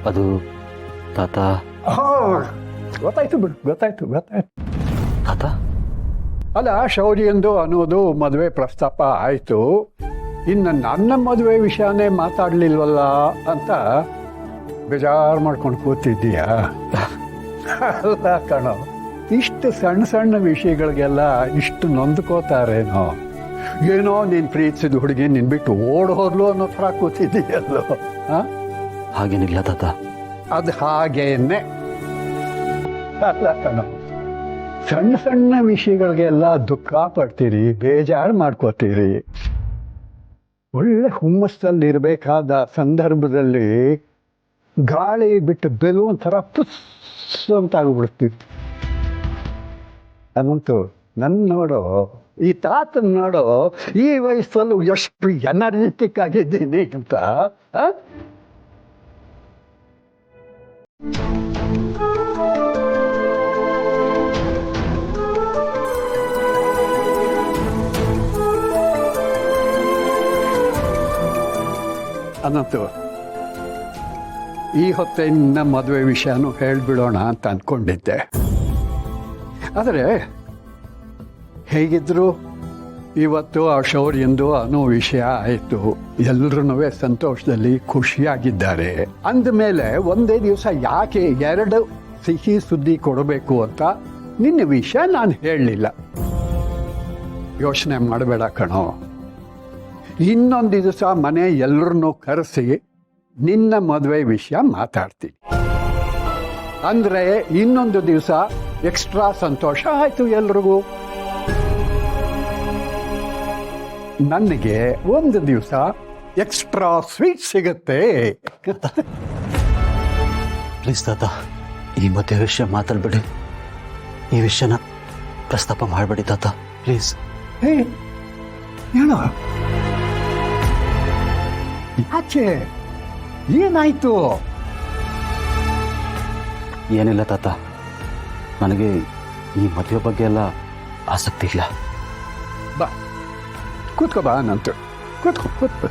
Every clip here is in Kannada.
ಅದು ತಾತ. ಗೊತ್ತಾಯ್ತು ಬಿಡು, ಗೊತ್ತಾಯ್ತು. ತಾತ, ಅಲ್ಲ, ಶೌರ್ಯಂದು ಅನ್ನೋದು ಮದುವೆ ಪ್ರಸ್ತಾಪ ಆಯಿತು. ಇನ್ನು ನನ್ನ ಮದುವೆ ವಿಷಯನೇ ಮಾತಾಡಲಿಲ್ವಲ್ಲ ಅಂತ ಬೇಜಾರು ಮಾಡ್ಕೊಂಡು ಕೂತಿದ್ದೀಯಾ? ಅಲ್ಲ ಕಣೋ, ಇಷ್ಟು ಸಣ್ಣ ಸಣ್ಣ ವಿಷಯಗಳಿಗೆಲ್ಲ ಇಷ್ಟು ನೊಂದ್ಕೋತಾರೇನೋ. ಏನೋ ನೀನು ಪ್ರೀತಿಸಿದ ಹುಡುಗಿ ನಿನ್ ಬಿಟ್ಟು ಓಡೋದ್ಲು ಅನ್ನೋ ಥರ ಕೂತಿದ್ದೀಯಲ್ಲೋ. ಹಾಗೇನಿಲ್ಲ ತಾತ. ಅದು ಹಾಗೇನೆ. ಅಲ್ಲ ಕಣೋ, ಸಣ್ಣ ಸಣ್ಣ ವಿಷಯಗಳಿಗೆಲ್ಲ ದುಃಖ ಪಡ್ತೀರಿ, ಬೇಜಾರು ಮಾಡ್ಕೋತೀರಿ. ಒಳ್ಳೆ ಹುಮ್ಮಸ್ಸಲ್ಲಿ ಇರಬೇಕಾದ ಸಂದರ್ಭದಲ್ಲಿ ಗಾಳಿ ಬಿಟ್ಟು ಬೆಲೂನ್ ಥರ ಪುಸ್ ಅಂತ ಆಗ್ಬಿಡ್ತೀವಿ. ಅದಂತೂ ನನ್ನ ನೋಡೋ, ಈ ತಾತನ ನೋಡೋ, ಈ ವಯಸ್ಸಲ್ಲೂ ಎಷ್ಟು ಎನರ್ಜೆಟಿಕ್ ಆಗಿದ್ದೀನಿ ಅಂತ. ಅದಂತೂ ಈ ಹೊತ್ತೆ ನಿನ್ನ ಮದುವೆ ವಿಷಯನೂ ಹೇಳ್ಬಿಡೋಣ ಅಂತ ಅಂದ್ಕೊಂಡಿದ್ದೆ. ಆದರೆ ಹೇಗಿದ್ರು ಇವತ್ತು ಆ ಶೌರ್ಯಂದು ಅನ್ನೋ ವಿಷಯ ಆಯಿತು. ಎಲ್ಲರೂ ಸಂತೋಷದಲ್ಲಿ ಖುಷಿಯಾಗಿದ್ದಾರೆ ಅಂದಮೇಲೆ ಒಂದೇ ದಿವಸ ಯಾಕೆ 2 ಸಿಹಿ ಸುದ್ದಿ ಕೊಡಬೇಕು ಅಂತ ನಿನ್ನ ವಿಷಯ ನಾನು ಹೇಳಲಿಲ್ಲ. ಯೋಚನೆ ಮಾಡಬೇಡ ಕಣೋ. ಇನ್ನೊಂದು ದಿವಸ ಮನೆ ಎಲ್ಲರನ್ನೂ ಕರೆಸಿ ನಿನ್ನ ಮದುವೆ ವಿಷಯ ಮಾತಾಡ್ತೀನಿ. ಅಂದರೆ ಇನ್ನೊಂದು ದಿವಸ ಎಕ್ಸ್ಟ್ರಾ ಸಂತೋಷ ಆಯಿತು ಎಲ್ರಿಗೂ. ನನಗೆ ಒಂದು ದಿವಸ ಎಕ್ಸ್ಟ್ರಾ ಸ್ವೀಟ್ ಸಿಗುತ್ತೆ. ಪ್ಲೀಸ್ ತಾತ, ಈ ಮದುವೆ ವಿಷಯ ಮಾತಾಡ್ಬೇಡಿ. ಈ ವಿಷಯನ ಪ್ರಸ್ತಾಪ ಮಾಡಬೇಡಿ ತಾತ, ಪ್ಲೀಸ್. ಏನೋ ಯಾಕೆ, ಏನಾಯ್ತು? ಏನಿಲ್ಲ ತಾತ, ನನಗೆ ಈ ಮದುವೆ ಬಗ್ಗೆ ಎಲ್ಲ ಆಸಕ್ತಿ ಇಲ್ಲ. ಬಾ ಕೂತ್ಕೋ, ಬಾ ನಂತರ ಕೂತ್ಕೋ.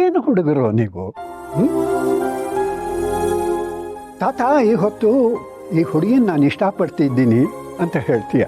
ಏನು ಹುಡುಗರು ನೀವು? ತಾತ ಈ ಹೊತ್ತು ಈ ಹುಡುಗಿನ ನಾನು ಇಷ್ಟಪಡ್ತಿದ್ದೀನಿ ಅಂತ ಹೇಳ್ತೀಯ.